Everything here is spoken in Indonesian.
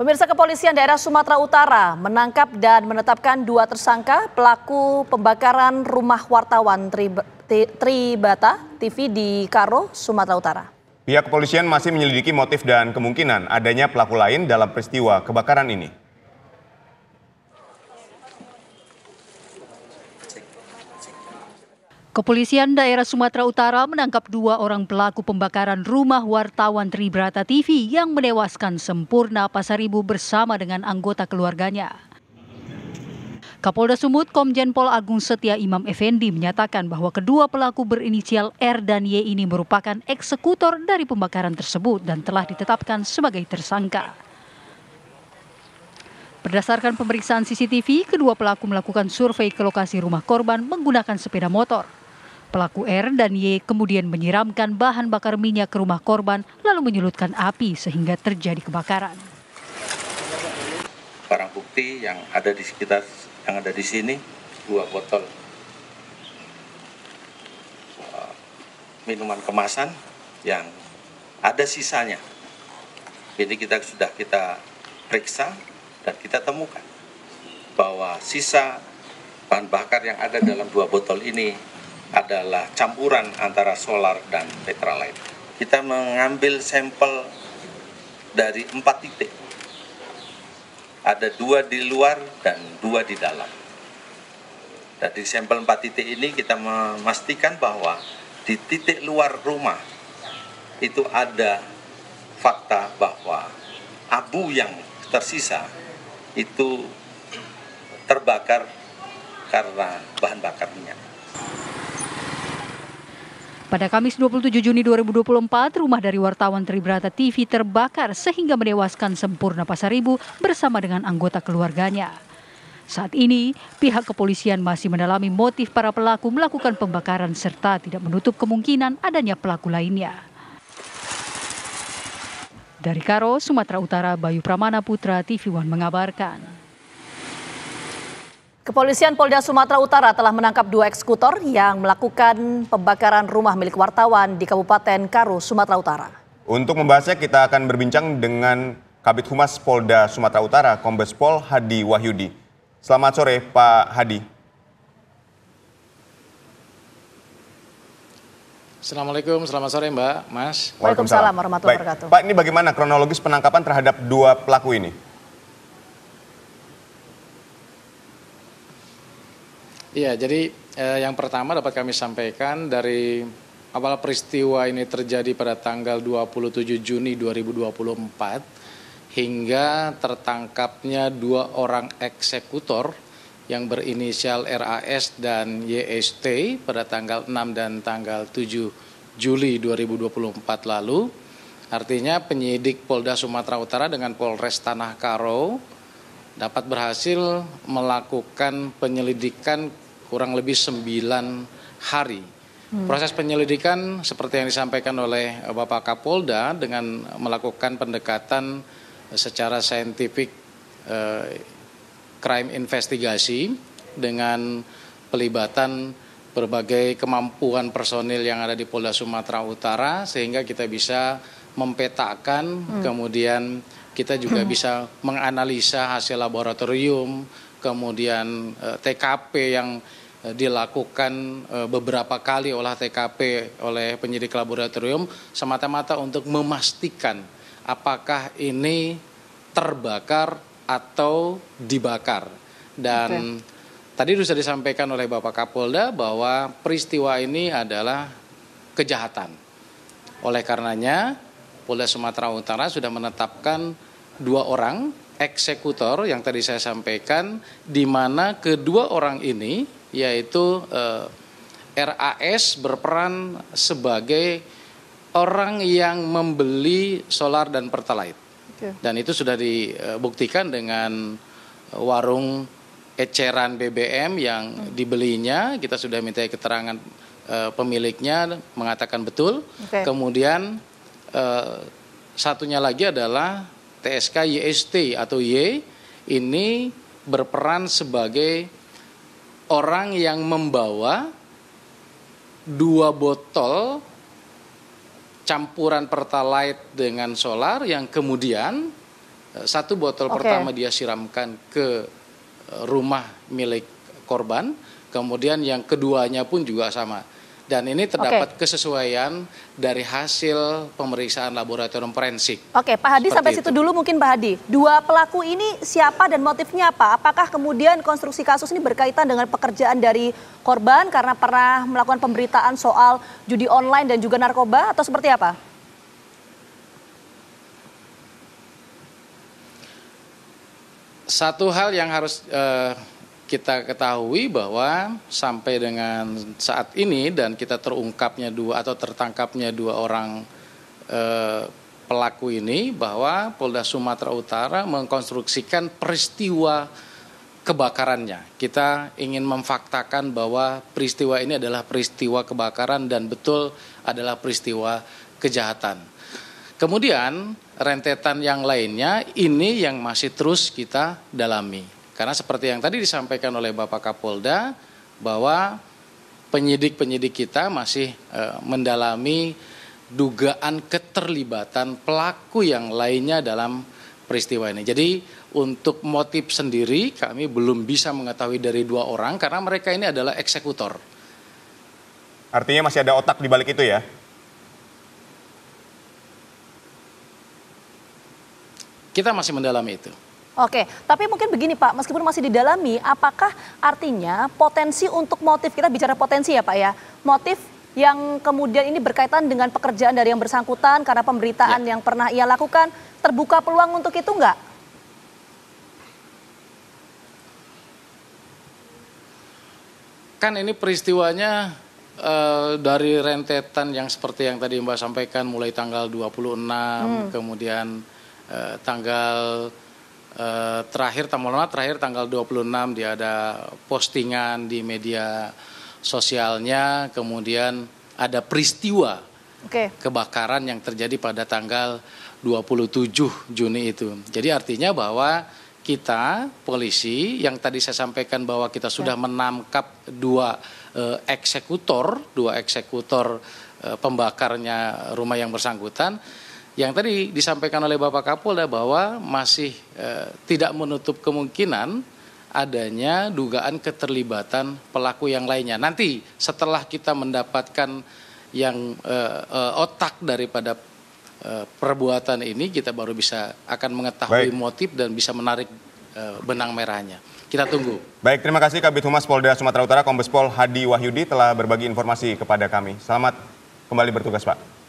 Pemirsa, Kepolisian Daerah Sumatera Utara menangkap dan menetapkan 2 tersangka pelaku pembakaran rumah wartawan Tribata TV di Karo, Sumatera Utara. Pihak kepolisian masih menyelidiki motif dan kemungkinan adanya pelaku lain dalam peristiwa kebakaran ini. Kepolisian Daerah Sumatera Utara menangkap 2 orang pelaku pembakaran rumah wartawan Tribata TV yang menewaskan Sempurna Pasaribu bersama dengan anggota keluarganya. Kapolda Sumut Komjen Pol Agung Setia Imam Effendi menyatakan bahwa kedua pelaku berinisial R dan Y ini merupakan eksekutor dari pembakaran tersebut dan telah ditetapkan sebagai tersangka. Berdasarkan pemeriksaan CCTV, kedua pelaku melakukan survei ke lokasi rumah korban menggunakan sepeda motor. Pelaku R dan Y kemudian menyiramkan bahan bakar minyak ke rumah korban lalu menyulutkan api sehingga terjadi kebakaran. Barang bukti yang ada di sekitar, yang ada di sini, 2 botol minuman kemasan yang ada sisanya. Ini sudah kita periksa dan kita temukan bahwa sisa bahan bakar yang ada dalam 2 botol ini adalah campuran antara solar dan petrolite. Kita mengambil sampel dari 4 titik. Ada 2 di luar dan 2 di dalam. Dari sampel 4 titik ini kita memastikan bahwa di titik luar rumah itu ada fakta bahwa abu yang tersisa itu terbakar karena bahan bakar minyak. Pada Kamis 27 Juni 2024, rumah dari wartawan Tribata TV terbakar sehingga menewaskan Sempurna Pasaribu bersama dengan anggota keluarganya. Saat ini, pihak kepolisian masih mendalami motif para pelaku melakukan pembakaran serta tidak menutup kemungkinan adanya pelaku lainnya. Dari Karo, Sumatera Utara, Bayu Pramana Putra, TV One mengabarkan. Kepolisian Polda Sumatera Utara telah menangkap 2 eksekutor yang melakukan pembakaran rumah milik wartawan di Kabupaten Karo, Sumatera Utara. Untuk membahasnya kita akan berbincang dengan Kabid Humas Polda Sumatera Utara, Kombes Pol Hadi Wahyudi. Selamat sore Pak Hadi. Assalamualaikum, selamat sore Mbak, Mas. Waalaikumsalam warahmatullahi wabarakatuh. Pak, ini bagaimana kronologis penangkapan terhadap 2 pelaku ini? Iya, jadi yang pertama dapat kami sampaikan dari awal peristiwa ini terjadi pada tanggal 27 Juni 2024 hingga tertangkapnya 2 orang eksekutor yang berinisial RAS dan YST pada tanggal 6 dan tanggal 7 Juli 2024 lalu. Artinya penyidik Polda Sumatera Utara dengan Polres Tanah Karo dapat berhasil melakukan penyelidikan kurang lebih 9 hari. Proses penyelidikan seperti yang disampaikan oleh Bapak Kapolda dengan melakukan pendekatan secara saintifik crime investigasi dengan pelibatan berbagai kemampuan personil yang ada di Polda Sumatera Utara sehingga kita bisa mempetakan, kemudian kita juga bisa menganalisa hasil laboratorium, kemudian TKP yang dilakukan beberapa kali olah TKP oleh penyidik laboratorium semata-mata untuk memastikan apakah ini terbakar atau dibakar. Dan tadi sudah disampaikan oleh Bapak Kapolda bahwa peristiwa ini adalah kejahatan. Oleh karenanya Polda Sumatera Utara sudah menetapkan 2 orang eksekutor yang tadi saya sampaikan, di mana kedua orang ini yaitu RAS berperan sebagai orang yang membeli solar dan pertalite. Dan itu sudah dibuktikan dengan warung eceran BBM yang dibelinya. Kita sudah minta keterangan pemiliknya mengatakan betul. Kemudian satunya lagi adalah TSK YST atau Y ini berperan sebagai orang yang membawa 2 botol campuran pertalite dengan solar yang kemudian Satu botol pertama dia siramkan ke rumah milik korban, kemudian yang keduanya pun juga sama. Dan ini terdapat kesesuaian dari hasil pemeriksaan laboratorium forensik. Oke, Pak Hadi, sampai situ dulu mungkin Pak Hadi. Dua pelaku ini siapa dan motifnya apa? Apakah kemudian konstruksi kasus ini berkaitan dengan pekerjaan dari korban karena pernah melakukan pemberitaan soal judi online dan juga narkoba atau seperti apa? Satu hal yang harus kita ketahui bahwa sampai dengan saat ini dan kita terungkapnya tertangkapnya dua orang pelaku ini, bahwa Polda Sumatera Utara mengkonstruksikan peristiwa kebakarannya. Kita ingin memfaktakan bahwa peristiwa ini adalah peristiwa kebakaran dan betul adalah peristiwa kejahatan. Kemudian rentetan yang lainnya ini yang masih terus kita dalami. Karena seperti yang tadi disampaikan oleh Bapak Kapolda, bahwa penyidik-penyidik kita masih mendalami dugaan keterlibatan pelaku yang lainnya dalam peristiwa ini. Jadi untuk motif sendiri kami belum bisa mengetahui dari dua orang karena mereka ini adalah eksekutor. Artinya masih ada otak di balik itu ya? Kita masih mendalami itu. Oke, tapi mungkin begini Pak, meskipun masih didalami, apakah artinya potensi untuk motif, kita bicara potensi ya Pak ya, motif yang kemudian ini berkaitan dengan pekerjaan dari yang bersangkutan karena pemberitaan yang pernah ia lakukan, terbuka peluang untuk itu enggak? Kan ini peristiwanya dari rentetan yang seperti yang tadi Mbak sampaikan, mulai tanggal 26, kemudian tanggal terakhir tanggal 26 dia ada postingan di media sosialnya, kemudian ada peristiwa kebakaran yang terjadi pada tanggal 27 Juni itu. Jadi artinya bahwa kita polisi yang tadi saya sampaikan bahwa kita sudah menangkap dua eksekutor pembakarnya rumah yang bersangkutan. Yang tadi disampaikan oleh Bapak Kapolda bahwa masih tidak menutup kemungkinan adanya dugaan keterlibatan pelaku yang lainnya. Nanti setelah kita mendapatkan yang otak daripada perbuatan ini, kita baru akan mengetahui motif dan bisa menarik benang merahnya. Kita tunggu. Baik, terima kasih Kabid Humas Polda Sumatera Utara Kombes Pol Hadi Wahyudi telah berbagi informasi kepada kami. Selamat kembali bertugas Pak.